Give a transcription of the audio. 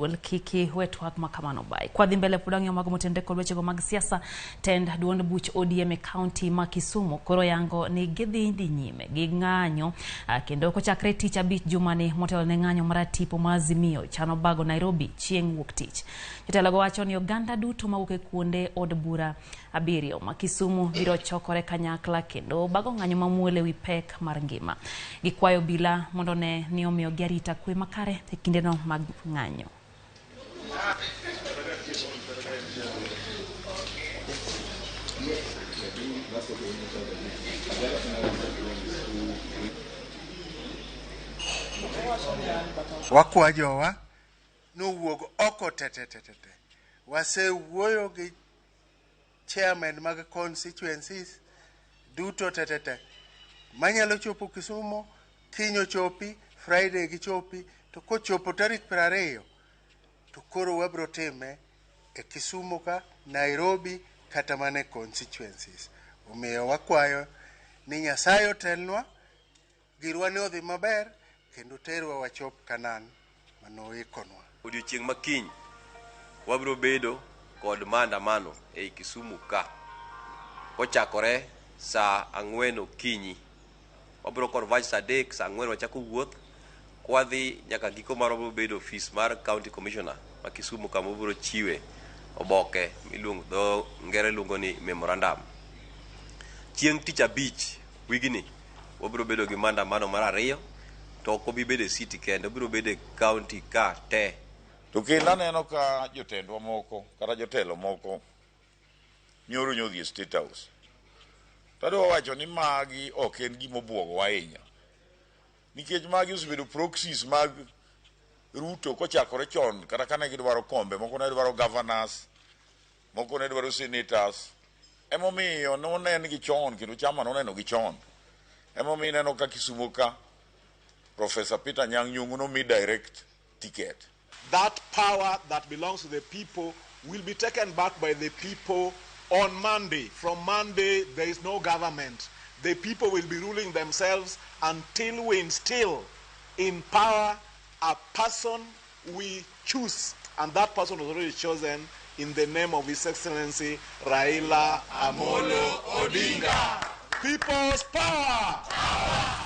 Kiki wetu hak makamano bai kwa dhimbele pudangi mago mutendeko lwechego mag siasa tend duond buch ODM county ma Kisumu koro yango ni gidhi nyime gi ng'anyo kendo kochakre tich abich jumani motelo ne ng'anyo mar tipo ma Azimio chano bago Nairobi chieng' wuok tich. Jotelo go wacho ni oganda duto mawuok e kuonde od bura abiriyo ma Kisumu biro chokore kanyakla kendo bago ng'anyo mamuole wi pek mar ngima. Gikwayo bila mondo ne ni omiyo arita kwe makare e kindeno mag ng'anyo. Wakwajowa nowuog oko tete wase wuoyo gi chairman mag constituencies duto tete manyalo chopo Kisumu kinyo chopi Friday gi chopi to kochopo tarik 20 to koro wabro time e Kisumu ka Nairobi kata mane constituencies. Omiyo wakwayo ni Nyasaye otelnwa girwane odhi maber kendo terwa wachop Kanan manoikonwa. Odiochieng' makiny wabro bedo kod maandamano e Kisumu ka kochakore saa 4 okinyi. Wabro kod vach saa 3 saa 4 wachako wuoth kwadhi nyaka giko mar wabro bedo office mar county commissioner ma Kisumu kama wabro chiwe oboke miluongo dho ngere luongo ni memorandum. Chieng' tich abich wigni wabro bedo gi maandamano mar 2 to ok obi bedo e city kende, obiro bedo e county ka te. To kendo aneno ka jotendwa moko kata jotelo moko nyoro nyodhi e State House. Tadwa wacho ni magi ok en gima obwogowa ahinya, nikech magi osebedo proxies mag Ruto kochakore chon kata kane gidwaro kombe, moko ne dwaro governors, moko ne dwaro senators. Emomiyo nonen gi chon kendo chama noneno gi chon. Emomiyo neno ka Kisumu ka Professor Peter Nyang' Nyong'o nomi direct ticket. That power that belongs to the people will be taken back by the people on Monday. From Monday, there is no government. The people will be ruling themselves until we instill in power a person we choose. And that person was already chosen in the name of His Excellency Raila Amolo Odinga. People's power!